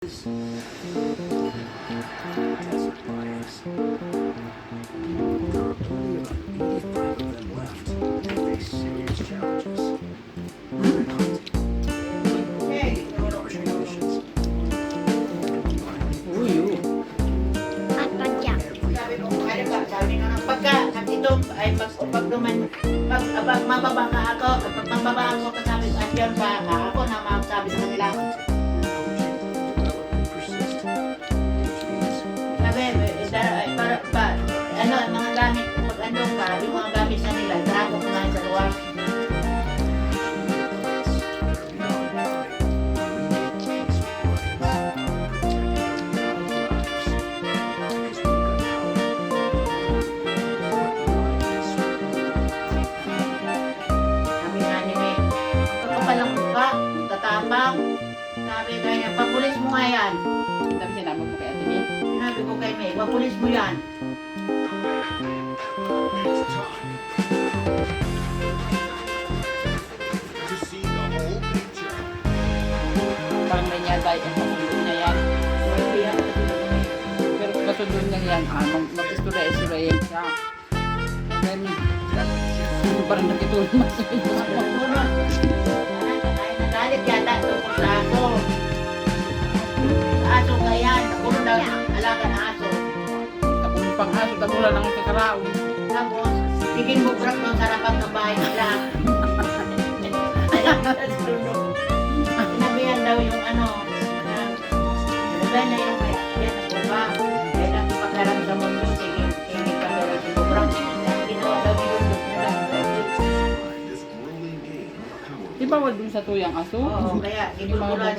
Pag mababa ka ako, pag mababa ako, kasabi ko, andyan pa ako na magsabi sa kanila. Sabi, ano, mga gamit, pag andun ka, yung mga gamit sa nila, drago ko na sa luwas. Sabi kaya, papulis mo nga yan. Sabi sinabi mo kay Ate May. Sinabi ko kay May, papulis mo yan. Parang may niya tayo ang pasundo niya yan. Pero pasundo niya yan, mag-istura-istura siya. And then, parang nakitulong masunod. Nagalit yata tungkol sa aso. Sa aso nga yan, nakulong daw ng alaga na aso. Tapos pang aso, tabula ng kakarao. Tapos, tigin mo brak ng sarapang ng bahay nila. Sinabihan daw yung ano, na yung yan, ako ba? Yan ang pagkaram sa mundo, tigin kami lang si Bubrak. Ginawa daw yung Di ba wala dun sa tuyang aso? oo, kaya giguluhan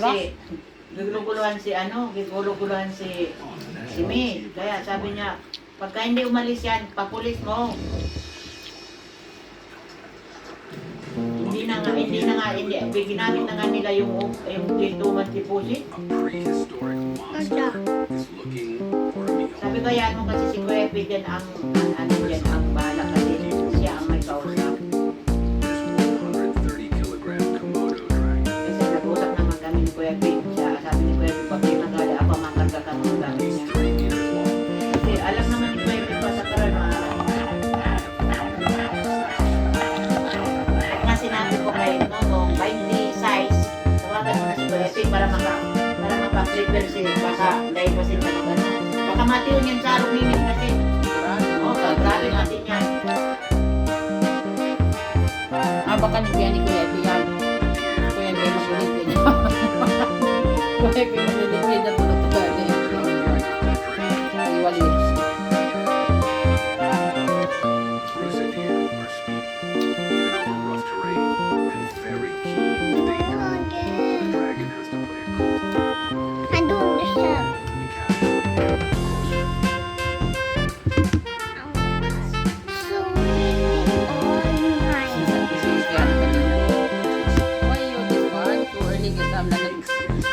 si May. Kaya sabi niya, pagka hindi umalis yan, papulis mo. Ginamit na nga nila yung gentleman deposit. Sabi ko yan mo kasi si Kuya Pidyan ang bahala kasi siya ang may kausap. Kasi nag-usap naman kami ni Kuya Pid. Sabi ni Kuya Pid, pag may magali ako, makarga ka mga gamit niya. Kasi alam naman ni Kuya Pid pa sa karan, nga sinabi ko kay Nonong, 20 size, tawagan mo na si Kuya Pid para maka-prepare si baka dahil kasi baka matiyon yan sa arong limit kasi. Grabe natin yan. Baka nigyan ni Kuya Ate yan. Kuya Ate magulit niya. Kuya Ate magulit niya na tulad-tulad niya. Iwali. I don't understand. So many online.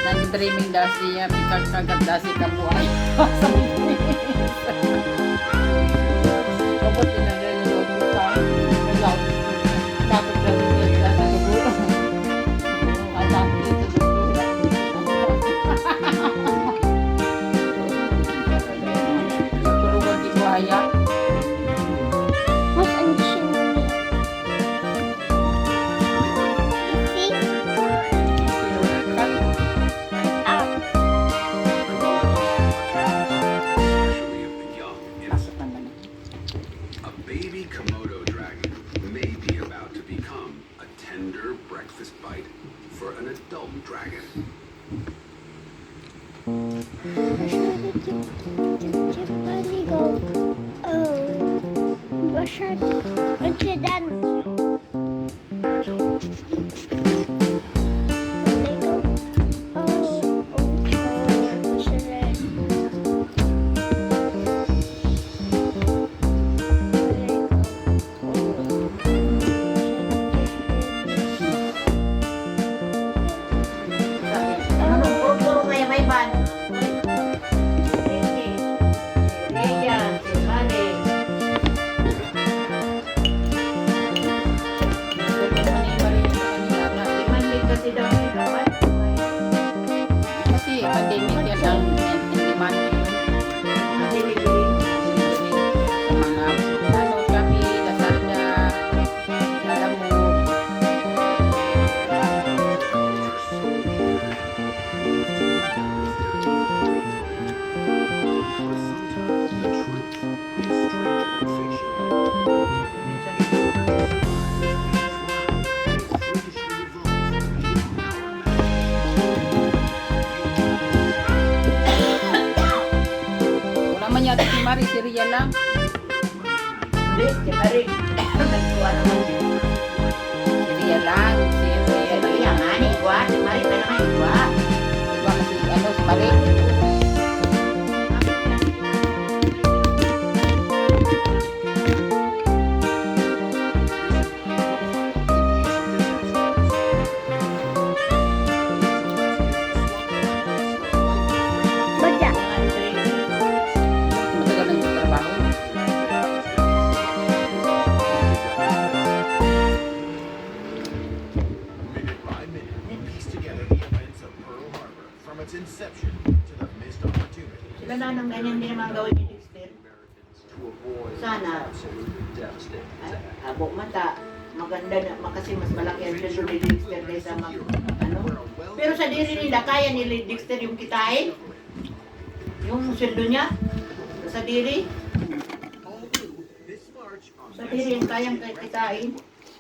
Nag-dreaming dasi niya, pikag-kagat dasi kabuhay. Kapag pinag-reload mo sa dapat kasi niya sa siguro. Kadang dito Turugan di buhaya. What's an dictionary? See? A baby Komodo dragon may be about to become a tender breakfast bite for an adult dragon. Everybody go. Oh, brush your until then. They go. Oh, okay. Brush your leg. Puro may ban. Si Mali. niya siyang in-demand Delivery. sa mga Shopee, Lazada, Lalamove. Wala man yata si Mari, si Ria lang. Hindi, si Marie. Nagkuha naman siya. Si Ria lang, si Ria Ito lang. yung nga, ni Gua. Si Marie pa naman, Gua. Diba si, si Mari? Baca. Matagal nang trabaho. Minute by minute, we piece together the events of Pearl Harbor from its inception to the missed opportunity. Sila na nang ganyan din naman gawin ni Dexter. Sana. Abo mata. Maganda na, kasi mas malaki ang sweldo ni Dexter kaysa ano. Pero sa diri nila, kaya ni Dexter yung kitain. Yung sweldo niya. Sa diri. This March on Sa diri yung kayang kitain.